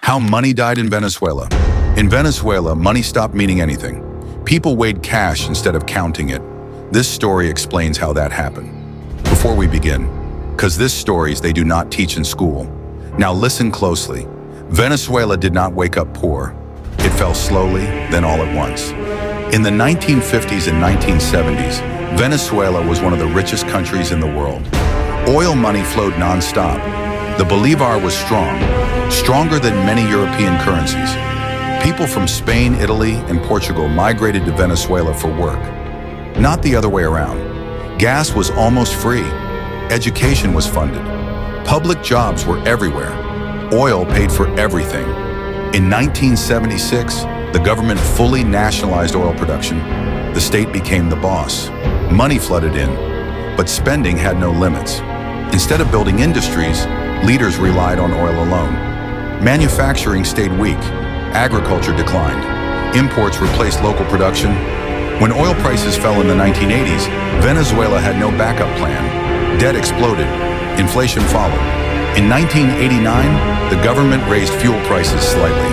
How money died in Venezuela. In Venezuela, money stopped meaning anything. People weighed cash instead of counting it. This story explains how that happened. Before we begin, because this stories they do not teach in school. Now listen closely. Venezuela did not wake up poor. It fell slowly, then all at once. In the 1950s and 1970s, Venezuela was one of the richest countries in the world. Oil money flowed non-stop. The bolívar was strong, stronger than many European currencies. People from Spain, Italy, and Portugal migrated to Venezuela for work. Not the other way around. Gas was almost free. Education was funded. Public jobs were everywhere. Oil paid for everything. In 1976, the government fully nationalized oil production. The state became the boss. Money flooded in, but spending had no limits. Instead of building industries, leaders relied on oil alone. Manufacturing stayed weak. Agriculture declined. Imports replaced local production. When oil prices fell in the 1980s, Venezuela had no backup plan. Debt exploded. Inflation followed. In 1989, the government raised fuel prices slightly.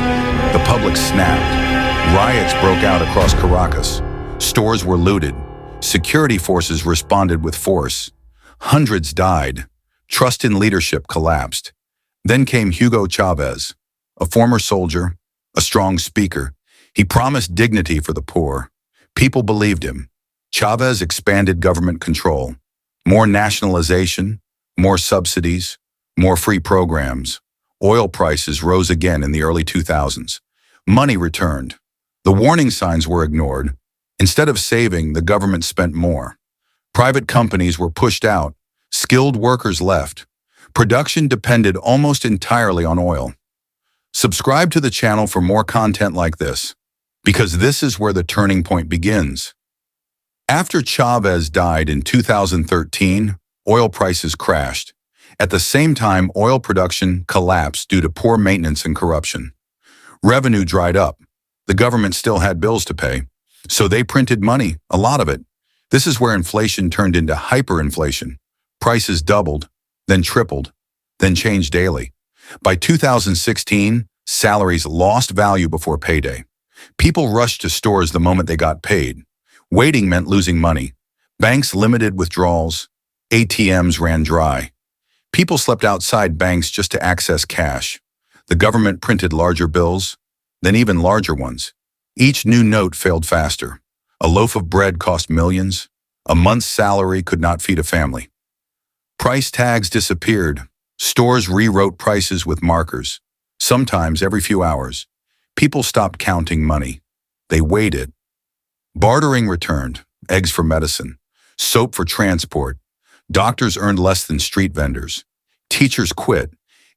The public snapped. Riots broke out across Caracas. Stores were looted. Security forces responded with force. Hundreds died. Trust in leadership collapsed. Then came Hugo Chavez, a former soldier, a strong speaker. He promised dignity for the poor. People believed him. Chavez expanded government control. More nationalization, more subsidies, more free programs. Oil prices rose again in the early 2000s. Money returned. The warning signs were ignored. Instead of saving, the government spent more. Private companies were pushed out. Skilled workers left. Production depended almost entirely on oil. Subscribe to the channel for more content like this, because this is where the turning point begins. After Chavez died in 2013, oil prices crashed. At the same time, oil production collapsed due to poor maintenance and corruption. Revenue dried up. The government still had bills to pay, so they printed money, a lot of it. This is where inflation turned into hyperinflation. Prices doubled, then tripled, then changed daily. By 2016, salaries lost value before payday. People rushed to stores the moment they got paid. Waiting meant losing money. Banks limited withdrawals. ATMs ran dry. People slept outside banks just to access cash. The government printed larger bills, then even larger ones. Each new note failed faster. A loaf of bread cost millions. A month's salary could not feed a family. Price tags disappeared. Stores rewrote prices with markers, sometimes every few hours. People stopped counting money. They weighed it. Bartering returned, eggs for medicine, soap for transport. Doctors earned less than street vendors. Teachers quit.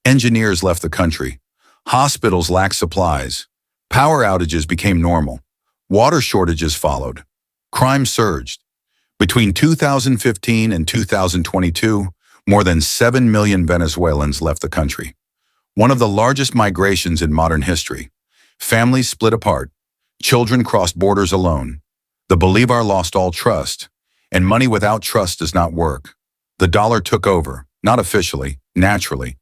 Engineers left the country. Hospitals lacked supplies. Power outages became normal. Water shortages followed. Crime surged. Between 2015 and 2022, more than 7 million Venezuelans left the country. One of the largest migrations in modern history. Families split apart. Children crossed borders alone. The bolívar lost all trust, and money without trust does not work. The dollar took over, not officially, naturally.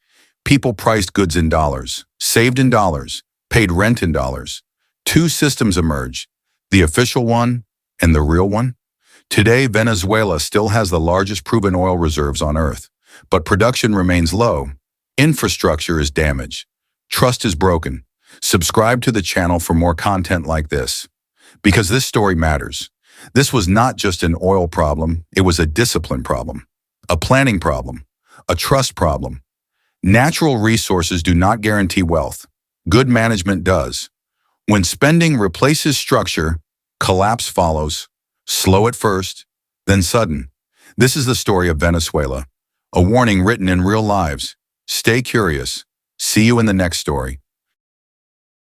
People priced goods in dollars, saved in dollars, paid rent in dollars. Two systems emerged, the official one and the real one. Today, Venezuela still has the largest proven oil reserves on Earth, but production remains low. Infrastructure is damaged. Trust is broken. Subscribe to the channel for more content like this, because this story matters. This was not just an oil problem, it was a discipline problem, a planning problem, a trust problem. Natural resources do not guarantee wealth. Good management does. When spending replaces structure, collapse follows. Slow at first, then sudden. This is the story of Venezuela, a warning written in real lives. Stay curious. See you in the next story.